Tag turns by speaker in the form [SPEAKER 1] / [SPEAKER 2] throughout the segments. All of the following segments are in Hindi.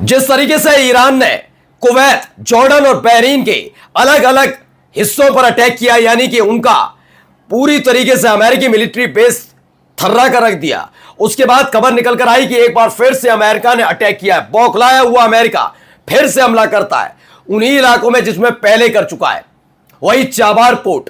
[SPEAKER 1] जिस तरीके से ईरान ने कुवैत, जॉर्डन और बहरीन के अलग अलग हिस्सों पर अटैक किया, यानी कि उनका पूरी तरीके से अमेरिकी मिलिट्री बेस थर्रा कर रख दिया। उसके बाद खबर निकल कर आई कि एक बार फिर से अमेरिका ने अटैक किया है। बौखलाया हुआ अमेरिका फिर से हमला करता है उन्हीं इलाकों में जिसमें पहले कर चुका है, वही चाबार पोर्ट,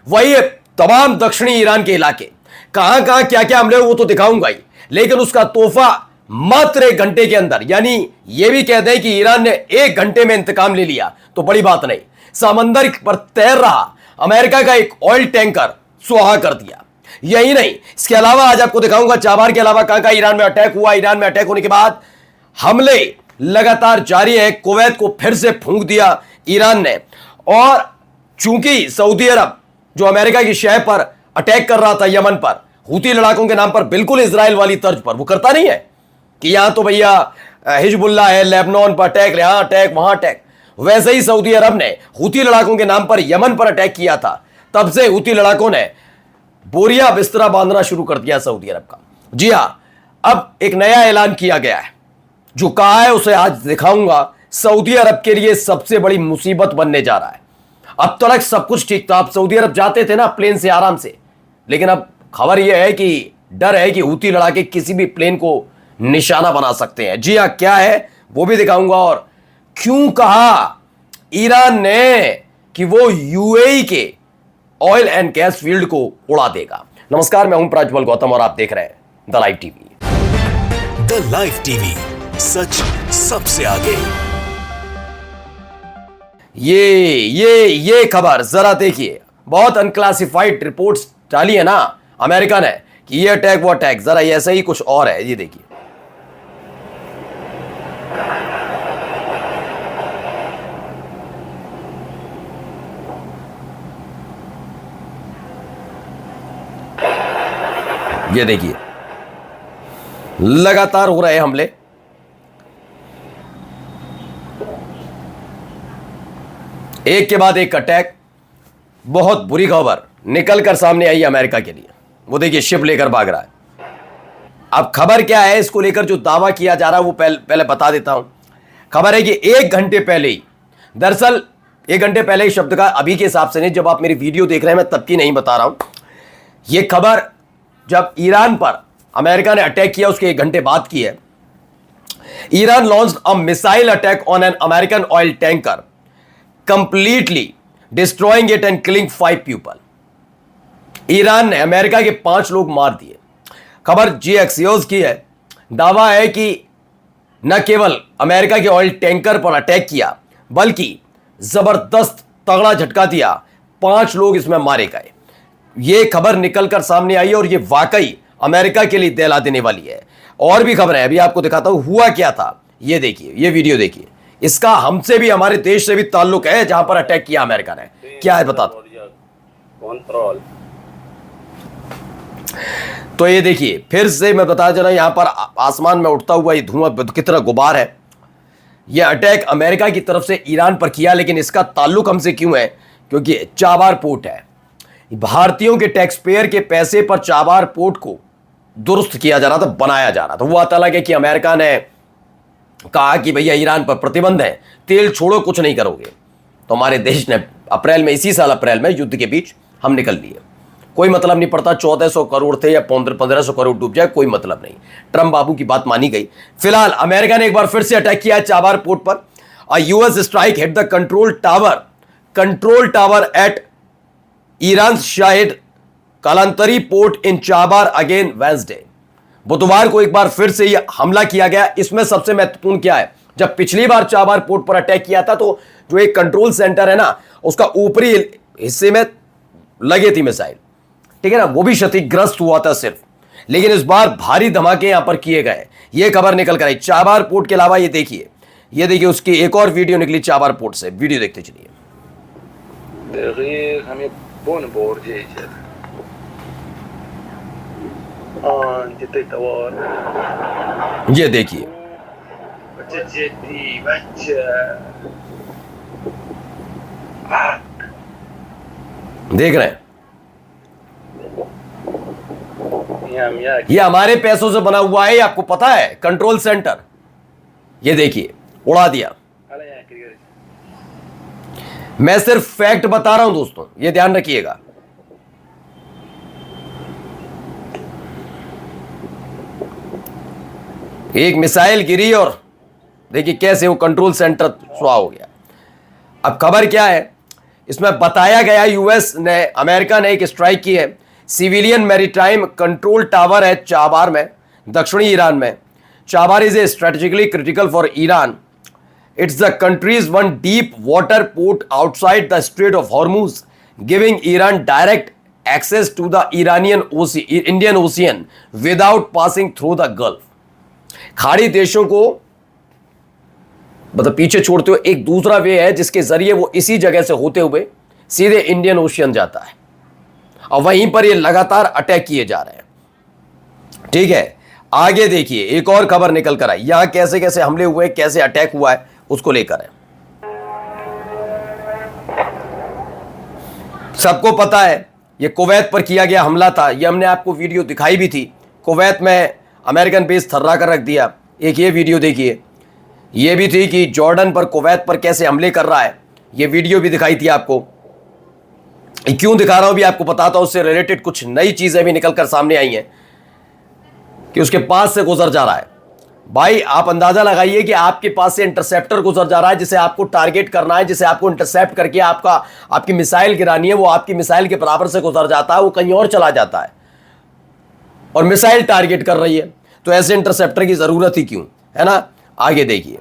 [SPEAKER 1] वही तमाम दक्षिणी ईरान के इलाके। कहां कहां क्या क्या हमले वो तो दिखाऊंगा ही, लेकिन उसका तोहफा मात्र 1 घंटे के अंदर, यानी यह भी कह दें कि ईरान ने 1 घंटे में इंतकाम ले लिया तो बड़ी बात नहीं। समंदर पर तैर रहा अमेरिका का एक ऑयल टैंकर सुहा कर दिया। यही नहीं, इसके अलावा आज आपको दिखाऊंगा चाबार के अलावा कहां कहां ईरान में अटैक हुआ। ईरान में अटैक होने के बाद हमले लगातार जारी है। कुवैत को फिर से फूंक दिया ईरान ने, और चूंकि सऊदी अरब जो अमेरिका की शह पर अटैक कर रहा था यमन पर, हूती लड़ाकों के नाम पर, बिल्कुल इजराइल वाली तर्ज पर, वो करता नहीं है कि यहां तो भैया हिजबुल्लाह है, लेबनान पर अटैक, यहां अटैक, वहां अटैक। वैसे ही सऊदी अरब ने हूती लड़ाकों के नाम पर यमन पर अटैक किया था। तब से हूती लड़ाकों ने बोरिया बिस्तरा बांधना शुरू कर दिया सऊदी अरब का। जी हां, अब एक नया ऐलान किया गया है, जो कहा है उसे आज दिखाऊंगा। सऊदी अरब के लिए सबसे बड़ी मुसीबत बनने जा रहा है। अब तक सब कुछ ठीक था, आप सऊदी अरब जाते थे ना प्लेन से आराम से, लेकिन अब खबर यह है कि डर है कि हूती लड़ाके किसी भी प्लेन को निशाना बना सकते हैं। जी हां, क्या है वो भी दिखाऊंगा, और क्यों कहा ईरान ने कि वो यूएई के ऑयल एंड गैस फील्ड को उड़ा देगा। नमस्कार, मैं हूं प्रज्वल गौतम और आप देख रहे हैं the live TV.
[SPEAKER 2] The live TV, सच सबसे आगे।
[SPEAKER 3] ये खबर जरा देखिए, बहुत अनक्लासिफाइड रिपोर्ट्स डाली है ना अमेरिका ने कि ये अटैक वो अटैक, जरा ऐसा ही कुछ और है। ये देखिए, ये देखिए, लगातार हो रहे हमले। एक के बाद एक अटैक। बहुत बुरी खबर निकलकर सामने आई अमेरिका के लिए। वो देखिए, शिप लेकर भाग रहा है। अब खबर क्या है, इसको लेकर जो दावा किया जा रहा है वो पहले बता देता हूं। खबर है कि 1 घंटे पहले ही, दरअसल 1 घंटे पहले ही शब्द का अभी के हिसाब से नहीं, जब आप मेरी वीडियो देख रहे हैं मैं तब की नहीं बता रहा हूं। यह खबर जब ईरान पर अमेरिका ने अटैक किया उसके 1 घंटे बाद की है। Iran launched a missile attack on an American oil tanker, completely destroying it and killing 5 people. Iran ने अमेरिका के 5 लोग मार दिए। खबर जी एक्सियोस की है। दावा है कि न केवल अमेरिका के ऑयल टैंकर पर अटैक किया, बल्कि जबरदस्त तगड़ा झटका दिया, 5 लोग इसमें मारे गए। यह खबर निकलकर सामने आई है और यह वाकई अमेरिका के लिए दहला देने वाली है। और भी खबर है, अभी आपको दिखाता हूं हुआ क्या था। यह देखिए, यह वीडियो देखिए। इसका हमसे भी, हमारे देश से भी ताल्लुक है जहां पर अटैक किया अमेरिका ने। क्या है बता दो। तो ये देखिए, फिर से मैं बता जा रहा हूं, यहां पर आसमान में उठता हुआ ये धुआं कितना गुबार है। यह अटैक अमेरिका की तरफ से ईरान पर किया, लेकिन इसका ताल्लुक हमसे क्यों है? क्योंकि चाबार पोर्ट है। भारतीयों के टैक्स पेयर के पैसे पर चाबार पोर्ट को दुरुस्त किया जा रहा था, बनाया जा रहा था। वो आता लगे कि अमेरिका ने कहा कि भैया ईरान पर प्रतिबंध है, तेल छोड़ो, कुछ नहीं करोगे। तो हमारे देश ने अप्रैल में, इसी साल अप्रैल में, युद्ध के बीच हम निकल लिए। कोई मतलब नहीं पड़ता 1400 करोड़ थे या 1500 करोड़ डूब जाए, कोई मतलब नहीं। ट्रंप बाबू की बात मानी गई। फिलहाल अमेरिका ने एक बार फिर से अटैक किया चाबार पोर्ट पर। A US strike hit the control tower at Iran Shahid Kalantari port in Chabahar again Wednesday. बुधवार को एक बार फिर से यह हमला किया गया। इसमें सबसे महत्वपूर्ण क्या है, जब पिछली बार चाबार पोर्ट पर अटैक किया था तो जो एक कंट्रोल सेंटर है ना, उसका ऊपरी हिस्से में लगी थी मिसाइल, ठीक है ना, वो भी क्षतिग्रस्त हुआ था सिर्फ। लेकिन इस बार भारी धमाके यहां पर किए गए। यह खबर निकल कर आई चाबार पोर्ट के अलावा। ये देखिए उसकी एक और वीडियो निकली चाबार पोर्ट से। वीडियो देखते चलिए। ये देखिए, देख रहे हैं ये हमारे पैसों से बना हुआ है, आपको पता है, कंट्रोल सेंटर। ये देखिए, उड़ा दिया। मैं सिर्फ फैक्ट बता रहा हूं दोस्तों, ये ध्यान रखिएगा। एक मिसाइल गिरी और देखिए कैसे वो कंट्रोल सेंटर स्वाह हो गया। अब खबर क्या है, इसमें बताया गया यूएस ने, अमेरिका ने एक स्ट्राइक की है सिविलियन मैरीटाइम कंट्रोल टावर है चाबार में, दक्षिणी ईरान में। Chabahar is a strategically critical for Iran. It's the country's one deep water port outside the strait of Hormuz, giving Iran direct access to the Indian Ocean without passing through the Gulf. खाड़ी देशों को मतलब पीछे छोड़ते हुए एक दूसरा वे है जिसके जरिए वो इसी जगह से होते हुए सीधे इंडियन ओशियन जाता है, और वहीं पर ये लगातार अटैक किए जा रहे हैं। ठीक है, आगे देखिए एक और खबर निकल कर आई, यहां कैसे कैसे हमले हुए, कैसे अटैक हुआ है उसको लेकर है। सबको पता है ये कुवैत पर किया गया हमला था, ये हमने आपको वीडियो दिखाई भी थी। कुवैत में अमेरिकन बेस थर्रा कर रख दिया। एक ये वीडियो देखिए, ये भी थी कि जॉर्डन पर कुवैत पर कैसे हमले कर रहा है, ये वीडियो भी दिखाई थी आपको। क्यों दिखा रहा हूं भी आपको बताता हूं, उससे रिलेटेड कुछ नई चीजें भी निकलकर सामने आई हैं कि उसके पास से गुजर जा रहा है। भाई आप अंदाजा लगाइए कि आपके पास से इंटरसेप्टर गुजर जा रहा है, जिसे आपको टारगेट करना है, जिसे आपको इंटरसेप्ट करके आपकी मिसाइल गिरानी है, वो आपकी मिसाइल के बराबर से गुजर जाता है, वो कहीं और चला जाता है और मिसाइल टारगेट कर रही है। तो ऐसे इंटरसेप्टर की जरूरत ही क्यों, है ना। आगे देखिए,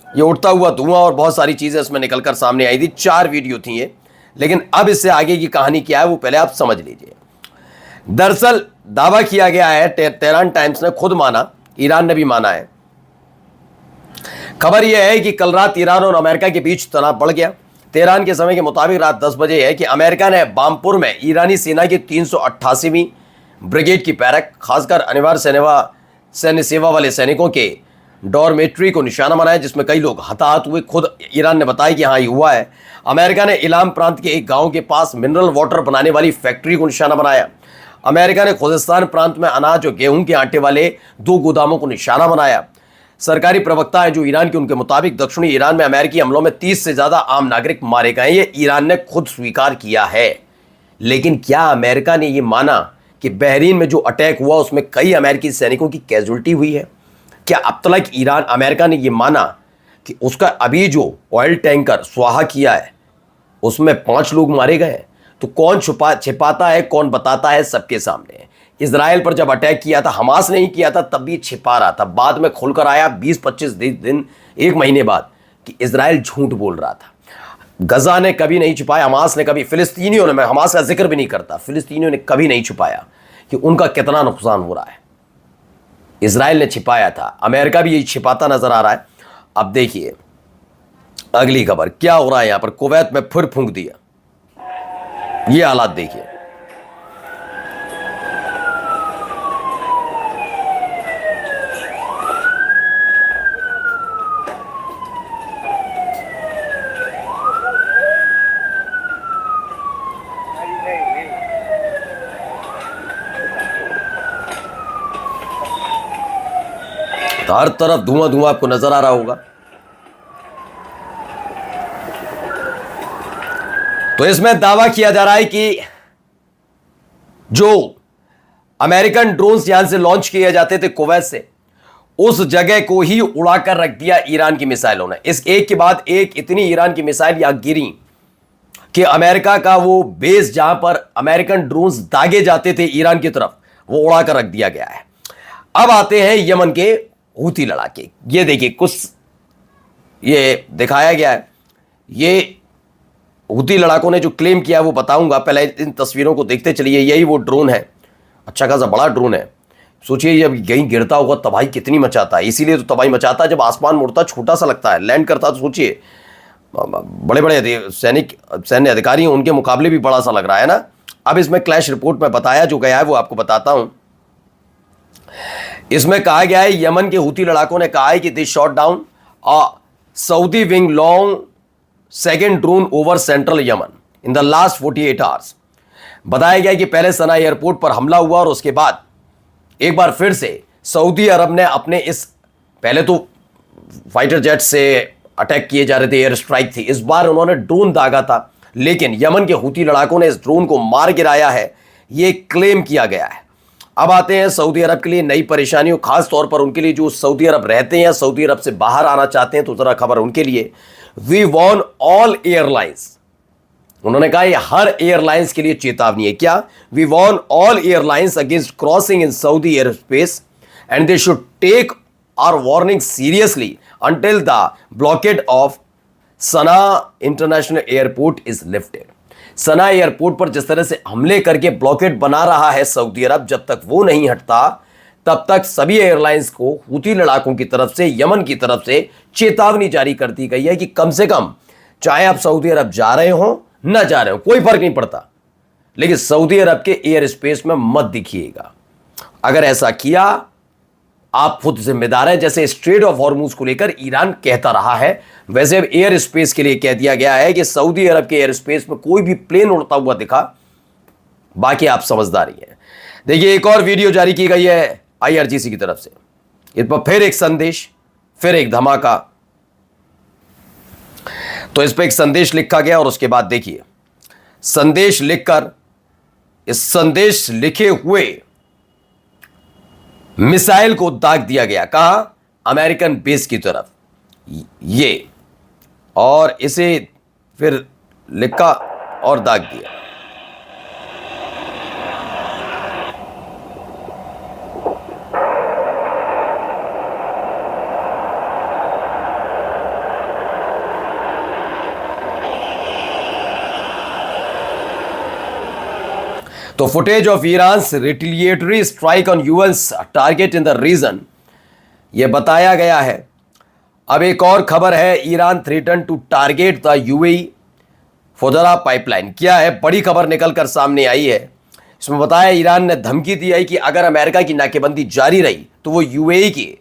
[SPEAKER 3] ये उड़ता हुआ धुआं और बहुत सारी चीजें इसमें निकलकर सामने आई थी। 4 वीडियो थी ये, लेकिन अब इससे आगे की कहानी क्या है वो पहले आप समझ लीजिए। दरअसल दावा किया गया है, तेहरान टाइम्स ने खुद माना, ईरान ने भी माना है। खबर यह है कि कल रात ईरान और अमेरिका के बीच तनाव बढ़ गया। तेहरान के समय के मुताबिक रात 10 बजे है कि अमेरिका ने बामपुर में ईरानी सेना की 388वीं ब्रिगेड की बैरक, खासकर अनिवार्य सैन्य सेवा वाले सैनिकों के डॉर्मेट्री को निशाना बनाया, जिसमें कई लोग हताहत हुए। खुद ईरान ने बताया कि हाँ ये हुआ है। अमेरिका ने इलाम प्रांत के एक गांव के पास मिनरल वाटर बनाने वाली फैक्ट्री को निशाना बनाया। अमेरिका ने खुजेस्तान प्रांत में अनाज और गेहूं के आटे वाले 2 गोदामों को निशाना बनाया। सरकारी प्रवक्ता है जो ईरान के, उनके मुताबिक दक्षिणी ईरान में अमेरिकी हमलों में 30 से ज्यादा आम नागरिक मारे गए। ये ईरान ने खुद स्वीकार किया है। लेकिन क्या अमेरिका ने यह माना कि बहरीन में जो अटैक हुआ उसमें कई अमेरिकी सैनिकों की कैजुअल्टी हुई है? क्या अब तक अमेरिका ने यह माना कि उसका अभी जो ऑयल टैंकर स्वाहा किया है उसमें 5 लोग मारे गए हैं? तो कौन छिपाता है, कौन बताता है? सबके सामने। इजराइल पर जब अटैक किया था, हमास ने ही किया था, तब भी छिपा रहा था। बाद में खुलकर आया 20-25 दिन, 1 महीने बाद, कि इजराइल झूठ बोल रहा था। गजा ने कभी नहीं छुपाया, हमास ने कभी, फिलिस्तीनियों ने, मैं हमास का जिक्र भी नहीं करता, फिलिस्तीनियों ने कभी नहीं छुपाया कि उनका कितना नुकसान हो रहा है। इजराइल ने छिपाया था, अमेरिका भी यही छिपाता नजर आ रहा है। अब देखिए अगली खबर क्या हो रहा है। यहां पर कुवैत में फिर फूंक दिया, ये हालात देखिए। हर तरफ धुआं धुआं आपको नजर आ रहा होगा। तो इसमें दावा किया जा रहा है कि जो अमेरिकन ड्रोन्स यहां से लॉन्च किए जाते थे कुवैत से, उस जगह को ही उड़ाकर रख दिया ईरान की मिसाइलों ने। इस एक के बाद एक इतनी ईरान की मिसाइल यहां गिरी कि अमेरिका का वो बेस जहां पर अमेरिकन ड्रोन्स दागे जाते थे ईरान की तरफ, वो उड़ाकर रख दिया गया है। अब आते हैं यमन के हूती लड़ाके। ये देखिए कुछ ये दिखाया गया है। ये हूती लड़ाकों ने जो क्लेम किया वो बताऊंगा, पहले इन तस्वीरों को देखते चलिए। यही वो ड्रोन है, अच्छा खासा बड़ा ड्रोन है। सोचिए जब कहीं गिरता होगा तबाही कितनी मचाता है। इसीलिए तो तबाही मचाता है, जब आसमान मुड़ता छोटा सा लगता है, लैंड करता तो सोचिए बड़े बड़े सैन्य अधिकारी हैं, उनके मुकाबले भी बड़ा सा लग रहा है ना। अब इसमें क्लैश रिपोर्ट में बताया जो गया है वो आपको बताता हूं। इसमें कहा गया है यमन के हूती लड़ाकों ने कहा है कि they shot down a Saudi wing long second drone over central Yemen in the last 48 hours. बताया गया कि पहले सना एयरपोर्ट पर हमला हुआ और उसके बाद एक बार फिर से सऊदी अरब ने अपने इस, पहले तो फाइटर जेट से अटैक किए जा रहे थे, एयर स्ट्राइक थी, इस बार उन्होंने ड्रोन दागा था, लेकिन यमन के हूती लड़ाकों ने इस ड्रोन को मार गिराया है, ये क्लेम किया गया है। अब आते हैं सऊदी अरब के लिए नई परेशानियों, खास तौर पर उनके लिए जो सऊदी अरब रहते हैं या सऊदी अरब से बाहर आना चाहते हैं, तो जरा खबर उनके लिए। वी वॉर्न ऑल एयरलाइंस, उन्होंने कहा ये हर एयरलाइंस के लिए चेतावनी है। क्या? We warn all airlines against crossing in Saudi air space and they should take our warning seriously until the blockade of Sanaa International Airport is lifted. Sanaa airport पर जिस तरह से हमले करके ब्लॉकेड बना रहा है सऊदी अरब, जब तक वो नहीं हटता तब तक सभी एयरलाइंस को हूती लड़ाकों की तरफ से, यमन की तरफ से चेतावनी जारी कर दी गई है कि कम से कम चाहे आप सऊदी अरब जा रहे हो ना जा रहे हो, कोई फर्क नहीं पड़ता, लेकिन सऊदी अरब के एयर स्पेस में मत दिखिएगा। अगर ऐसा किया आप खुद जिम्मेदार हैं, जैसे स्ट्रेट ऑफ हॉर्मुज को लेकर ईरान कहता रहा है, वैसे अब एयर स्पेस के लिए कह दिया गया है कि सऊदी अरब के एयर स्पेस में कोई भी प्लेन उड़ता हुआ दिखा, बाकी आप समझदारी हैं। देखिए, एक और वीडियो जारी की गई है IRGC की तरफ से, इस पर फिर एक संदेश, फिर एक धमाका। तो इस पर एक संदेश लिखा गया और उसके बाद देखिए, संदेश लिखकर, इस संदेश लिखे हुए मिसाइल को दाग दिया गया, कहा अमेरिकन बेस की तरफ, ये, और इसे फिर लिखा और दाग दिया। तो footage of Iran's retaliatory strike on US target in the region, यह बताया गया है। अब एक और खबर है, Iran threaten to target the UAE Fujairah pipeline. क्या है? बड़ी खबर निकलकर सामने आई है। इसमें बताया ईरान ने धमकी दी है कि अगर अमेरिका की नाकेबंदी जारी रही तो वो यूएई की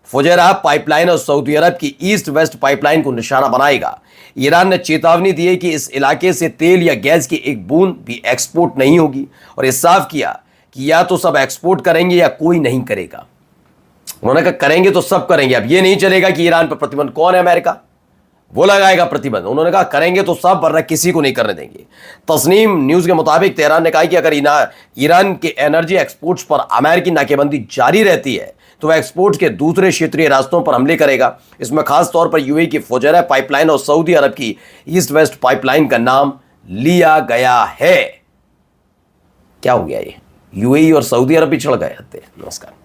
[SPEAKER 3] फुजैरा पाइपलाइन और सऊदी अरब की ईस्ट वेस्ट पाइपलाइन को निशाना बनाएगा। ईरान ने चेतावनी दी है कि इस इलाके से तेल या गैस की एक बूंद भी एक्सपोर्ट नहीं होगी, और यह साफ किया कि या तो सब एक्सपोर्ट करेंगे या कोई नहीं करेगा। उन्होंने कहा करेंगे तो सब करेंगे। अब यह नहीं चलेगा कि ईरान पर प्रतिबंध, कौन है? अमेरिका, वो लगाएगा प्रतिबंध। उन्होंने कहा करेंगे तो सब, वरना किसी को नहीं करने देंगे। तस्नीम न्यूज के मुताबिक तेहरान ने कहा कि अगर ईरान के एनर्जी एक्सपोर्ट्स पर अमेरिकी नाकेबंदी जारी रहती है तो वह एक्सपोर्ट के दूसरे क्षेत्रीय रास्तों पर हमले करेगा। इसमें खास तौर पर यूएई की फुजैरा पाइपलाइन और सऊदी अरब की ईस्ट वेस्ट पाइपलाइन का नाम लिया गया है। क्या हो गया ये? यूएई और सऊदी अरब भी चढ़ गए। नमस्कार।